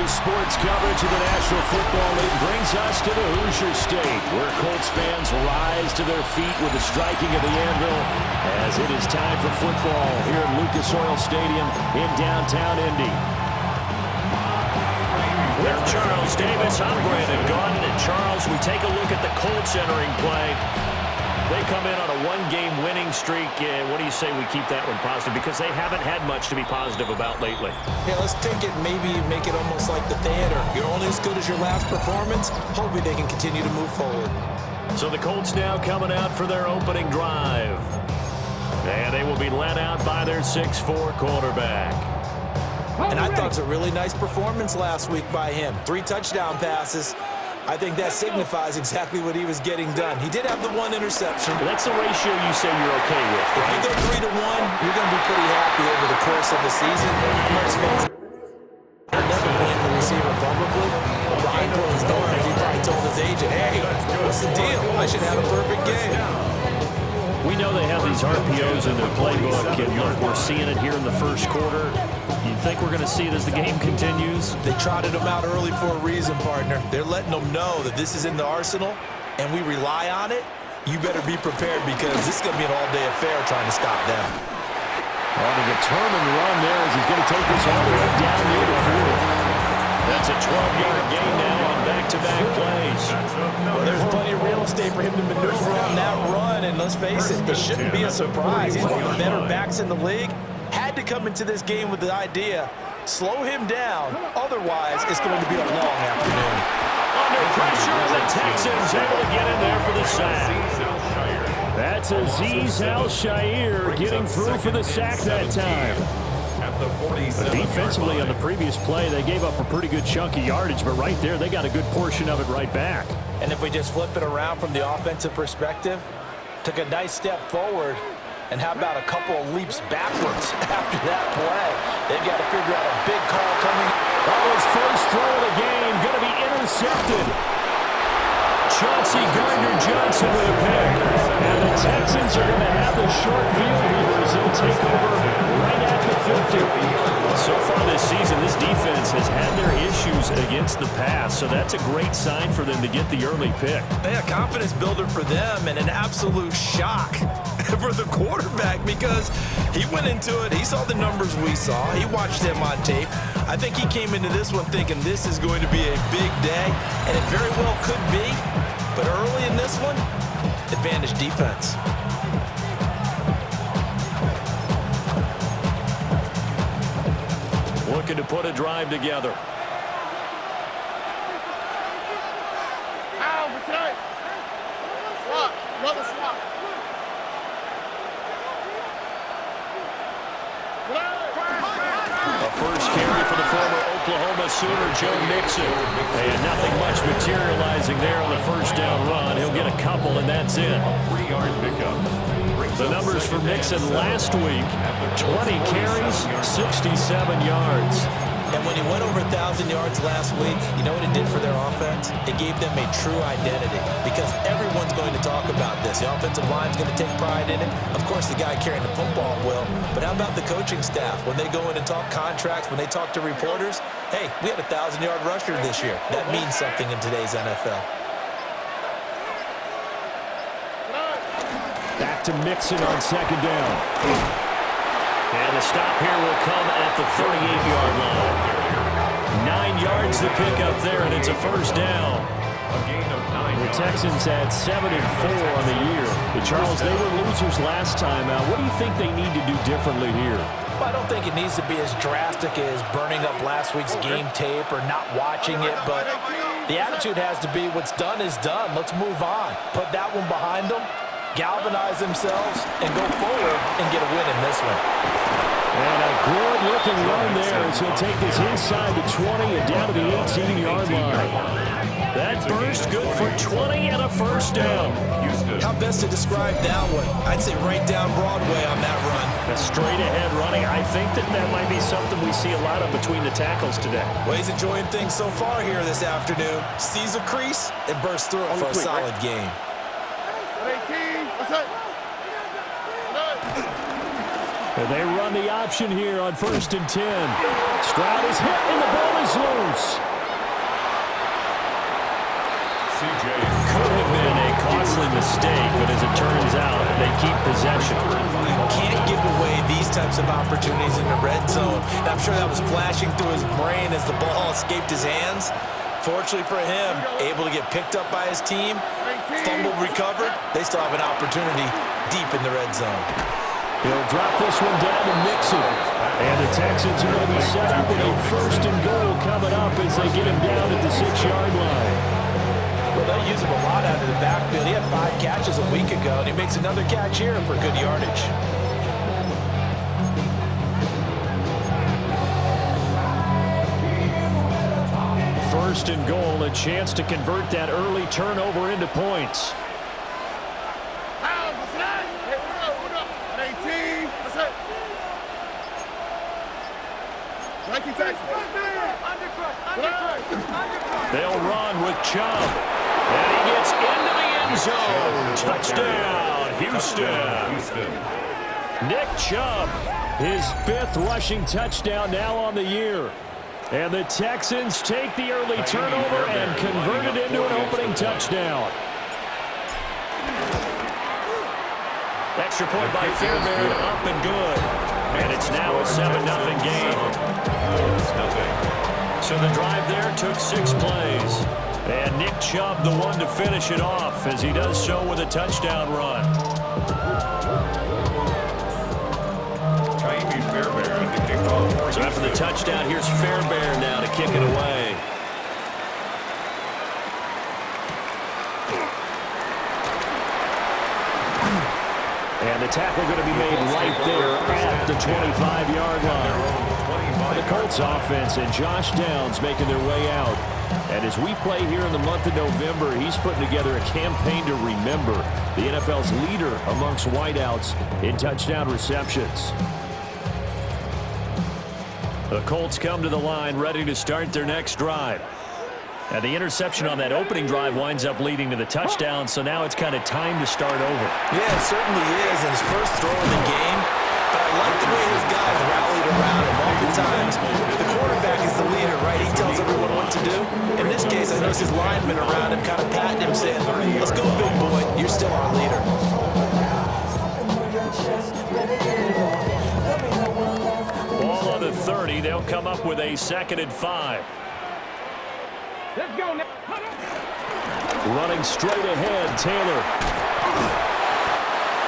sports coverage of the National Football League brings us to the Hoosier State, where Colts fans rise to their feet with the striking of the anvil as it is time for football here at Lucas Oil Stadium in downtown Indy. With Charles Davis, I'm Brandon Gaudin. And Charles, we take a look at the Colts entering play. They come in on a one-game winning streak. What do you say we keep that one positive? Because they haven't had much to be positive about lately. Yeah, let's take it, maybe make it almost like the theater. You're only as good as your last performance. Hopefully they can continue to move forward. So the Colts now coming out for their opening drive. And they will be led out by their 6'4" quarterback. And I thought it was a really nice performance last week by him. 3 touchdown passes. I think that signifies exactly what he was getting done. He did have the 1 interception. That's the ratio you say you're okay with, right? If you go 3 to 1, you're going to be pretty happy over the course of the season. Let's face it, he'll never blame the receiver publicly. But behind closed doors, he probably told his agent, hey, what's the deal? I should have a perfect game. We know they have these RPOs in their playbook, and look, we're seeing it here in the first quarter. You think we're going to see it as the game continues? They trotted them out early for a reason, partner. They're letting them know that this is in the arsenal, and we rely on it. You better be prepared because this is going to be an all-day affair trying to stop them. On a determined run there as he's going to take this all the way down near the 40. That's a 12-yard gain now on back-to-back plays. Well, there's plenty of real estate for him to maneuver on that run, and let's face it, it shouldn't be a surprise. He's one of the better backs in the league. Had to come into this game with the idea, slow him down, otherwise it's going to be a long afternoon. Under pressure, the Texans able to get in there for the sack. That's Azeez Al-Shaair getting through for the sack that time. Defensively on the previous play, they gave up a pretty good chunk of yardage, but right there, they got a good portion of it right back. And if we just flip it around from the offensive perspective, took a nice step forward, and how about a couple of leaps backwards after that play? They've got to figure out a big call coming. Oh, his first throw of the game going to be intercepted. Chauncey Gardner-Johnson with a pick. And the Texans are going to have the short field here as they'll take over right at the 50. So far this season, this defense has had their issues against the pass, so that's a great sign for them to get the early pick. Yeah, confidence builder for them and an absolute shock for the quarterback because he went into it, he saw the numbers we saw, he watched them on tape. I think he came into this one thinking this is going to be a big day, and it very well could be, but early in this one, advantage defense. Looking to put a drive together. A first carry for the former Oklahoma Sooner, Joe Mixon. And nothing much materializing there on the first down run. He'll get a couple, and that's it. A 3-yard pickup. The numbers for Mixon last week, 20 carries, 67 yards. And when he went over 1,000 yards last week, you know what it did for their offense? It gave them a true identity because everyone's going to talk about this. The offensive line's going to take pride in it. Of course, the guy carrying the football will. But how about the coaching staff? When they go in and talk contracts, when they talk to reporters, hey, we had a 1,000-yard rusher this year. That means something in today's NFL. Back to Mixon on second down. And the stop here will come at the 38-yard line. 9 yards to pick up there, and it's a first down. The Texans had 7-4 on the year. But Charles, they were losers last time out. What do you think they need to do differently here? Well, I don't think it needs to be as drastic as burning up last week's game tape or not watching it, but the attitude has to be what's done is done. Let's move on. Put that one behind them, galvanize themselves, and go forward and get a win in this one. And a good-looking run there as he'll take this inside the 20 and down to the 18-yard line. That burst good for 20 and a first down. How best to describe that one? I'd say right down Broadway on that run. A straight-ahead running. I think that might be something we see a lot of between the tackles today. Well, he's enjoying things so far here this afternoon. Sees a crease and bursts through it for a solid game. They run the option here on 1st and 10. Stroud is hit, and the ball is loose. Could have been a costly mistake, but as it turns out, they keep possession. You can't give away these types of opportunities in the red zone. And I'm sure that was flashing through his brain as the ball escaped his hands. Fortunately for him, able to get picked up by his team, fumbled, recovered. They still have an opportunity deep in the red zone. He'll drop this one down to Mixon. And the Texans are going to be set up with a 1st and goal coming up as they get him down at the 6-yard line. Well, they'll use him a lot out of the backfield. He had 5 catches a week ago, and he makes another catch here for good yardage. First and goal, a chance to convert that early turnover into points. They'll run with Chubb. And he gets into the end zone. Touchdown, Houston. Nick Chubb, his 5th rushing touchdown now on the year. And the Texans take the early turnover and convert it into an opening touchdown. Extra point by Fairbairn, up and good. And it's now a 7-0 game. So the drive there took 6 plays. And Nick Chubb the one to finish it off as he does so with a touchdown run. So after the touchdown, here's Fairbairn now to kick it away. And the tackle going to be made right there at the 25-yard line. The Colts offense and Josh Downs making their way out. And as we play here in the month of November, he's putting together a campaign to remember the NFL's leader amongst wideouts in touchdown receptions. The Colts come to the line ready to start their next drive. And the interception on that opening drive winds up leading to the touchdown, so now it's kind of time to start over. Yeah, it certainly is, and his first throw of the game. But I like the way his guys rallied around him. Oftentimes, the quarterback is the leader, right? He tells everyone what to do. In this case, I noticed his linemen around him kind of patting him, saying, let's go, big boy. You're still our leader. Ball on the 30. They'll come up with a 2nd and 5. Let's go now. Running straight ahead, Taylor.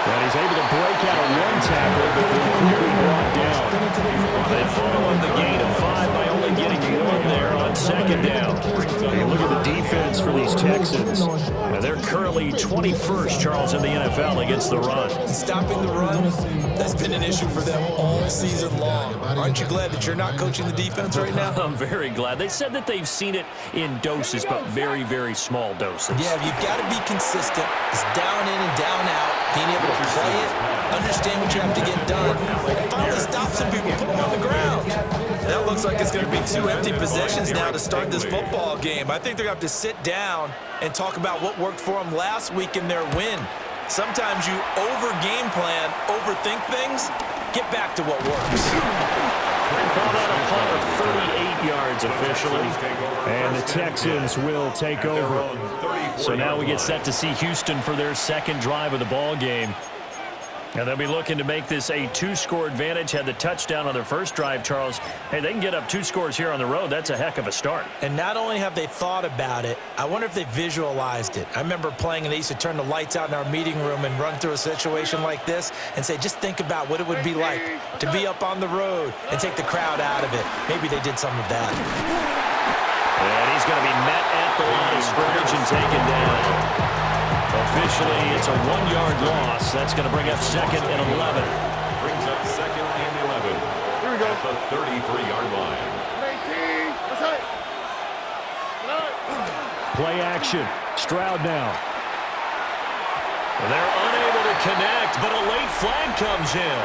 And he's able to break out of one tackle, but they're quickly brought down. They follow up the gain of 5 by only getting 1 there on 2nd down. Look at the defense for these Texans. And they're currently 21st, Charles, in the NFL against the run. Stopping the run, that's been an issue for them all season long. Aren't you glad that you're not coaching the defense right now? I'm very glad. They said that they've seen it in doses, but very, very small doses. Yeah, you've got to be consistent. It's down in and down out. Being able to play it, understand what you have to get done, and finally stop some people, put them on the ground. That looks like it's going to be 2 empty possessions now to start this football game. I think they're going to have to sit down and talk about what worked for them last week in their win. Sometimes you over-game plan, overthink things, get back to what works. Called out a punt of 38 yards officially, and the Texans will take over. So now we get set to see Houston for their 2nd drive of the ball game. And they'll be looking to make this a 2-score advantage. Had the touchdown on their first drive, Charles. Hey, they can get up 2 scores here on the road. That's a heck of a start. And not only have they thought about it, I wonder if they visualized it. I remember playing and they used to turn the lights out in our meeting room and run through a situation like this and say, just think about what it would be like to be up on the road and take the crowd out of it. Maybe they did some of that. And he's going to be met at the line of scrimmage and taken down. Officially, it's a 1-yard loss. That's going to bring up 2nd and 11. Brings up 2nd and 11. Here we go. At the 33-yard line. Play action. Stroud now. They're unable to connect, but a late flag comes in.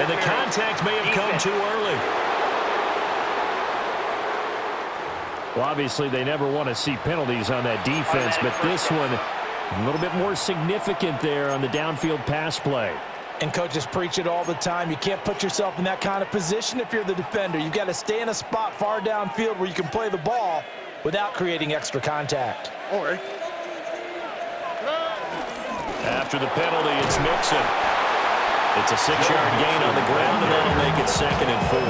And the contact may have come too early. Well, obviously, they never want to see penalties on that defense, but this one a little bit more significant there on the downfield pass play. And coaches preach it all the time. You can't put yourself in that kind of position if you're the defender. You've got to stay in a spot far downfield where you can play the ball without creating extra contact. After the penalty, it's Mixon. It's a 6-yard gain on the ground, and that'll make it 2nd and 4.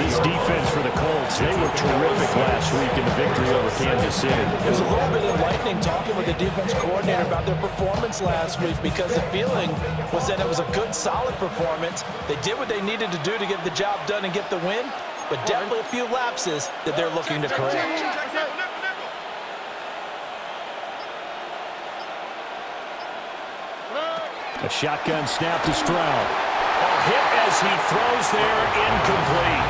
This defense for the Colts, they were terrific last week in the victory over Kansas City. It was a little bit enlightening talking with the defense coordinator about their performance last week, because the feeling was that it was a good, solid performance. They did what they needed to do to get the job done and get the win, but definitely a few lapses that they're looking to correct. A shotgun snap to Stroud. A hit as he throws there, incomplete.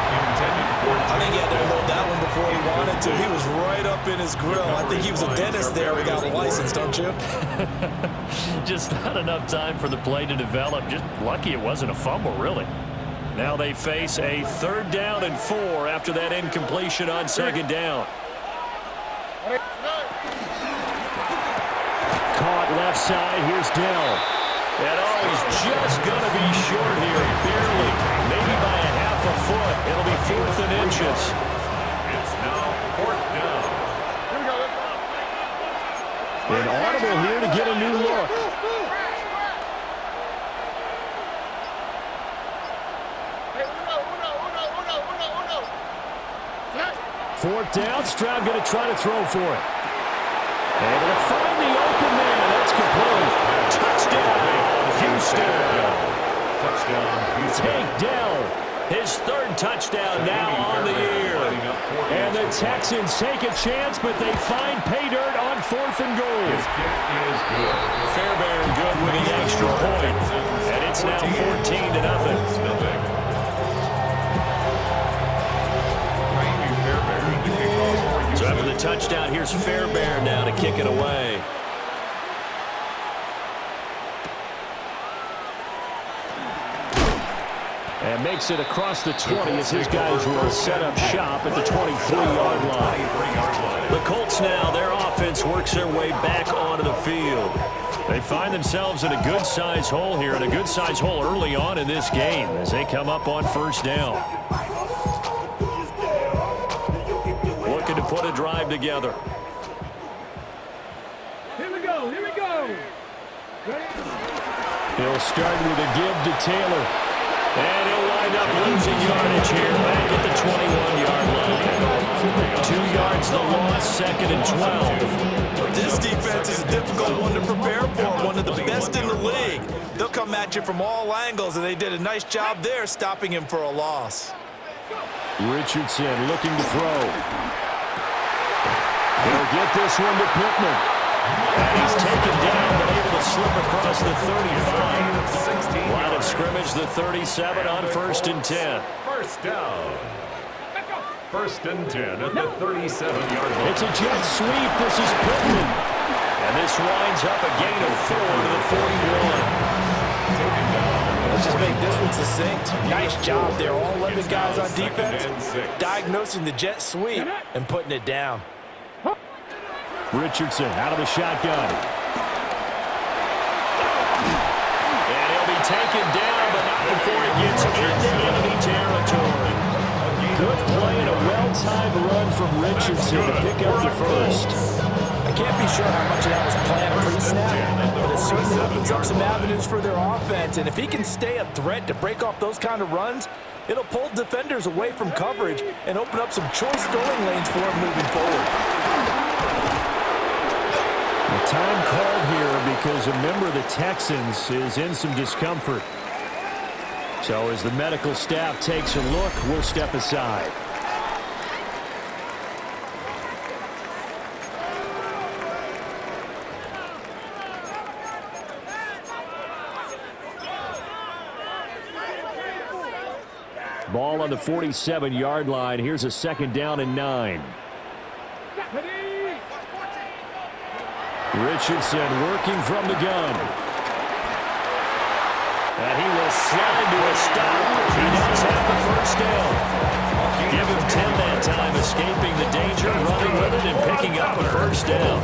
I think he had to load that one before he wanted to. He was right up in his grill. I think he was a dentist there without a license, don't you? Just not enough time for the play to develop. Just lucky it wasn't a fumble, really. Now they face a 3rd down and 4 after that incompletion on 2nd down. Caught left side. Here's Dell. And he's just going to be short here, barely, maybe by a half a foot. It'll be 4th and inches. It's now 4th down. An audible here to get a new look. Fourth down, Stroud going to try to throw for it. Able to find the open man. That's complete. Touchdown, Houston. Take Dell. His 3rd touchdown now on the year. And the Texans take a chance, but they find pay dirt on 4th and goal. His kick is good. Fairbairn good with the extra point. And it's now 14-0. So after the touchdown, here's Fairbairn now to kick it away. And makes it across the 20 as his guys will set up shop at the 23-yard line. The Colts now, their offense works their way back onto the field. They find themselves in a good-sized hole here, and a good-sized hole early on in this game as they come up on 1st down. Looking to put a drive together. Here we go. He'll start with a give to Taylor. And he'll wind up losing yardage here back at the 21-yard line. 2 yards the loss, 2nd and 12. This defense is a difficult one to prepare for, one of the best in the league. They'll come at you from all angles, and they did a nice job there stopping him for a loss. Richardson looking to throw. He'll get this one to Pittman. And he's taken down, but able to slip across the 35. Line of scrimmage, the 37 on 1st and 10. First down. 1st and 10 at the 37-yard line. It's a jet sweep. This is Pittman. And this winds up a gain of 4 to the 41. Let's just make this one succinct. Nice job there. All 11 guys on defense diagnosing the jet sweep and putting it down. Richardson out of the shotgun. And he'll be taken down, but not before he gets into enemy territory. Good play and a well-timed run from Richardson to pick up the 1st. I can't be sure how much of that was planned pre-snap, but it certainly opens up some avenues for their offense. And if he can stay a threat to break off those kind of runs, it'll pull defenders away from coverage and open up some choice throwing lanes for him moving forward. Time called here because a member of the Texans is in some discomfort. So as the medical staff takes a look, we'll step aside. Ball on the 47-yard line. Here's a 2nd down and 9. Richardson working from the gun. And he will slide to a stop. He does have the 1st down. Give him 10 that time, escaping the danger, running with it, and picking up a 1st down.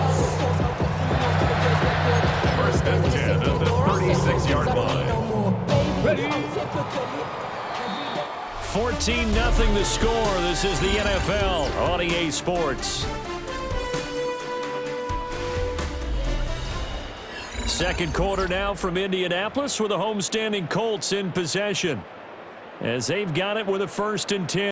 1st and 10 at the 36-yard line. 14-0 the score. This is the NFL on EA Sports. Second quarter now from Indianapolis with the homestanding Colts in possession, as they've got it with a 1st and 10.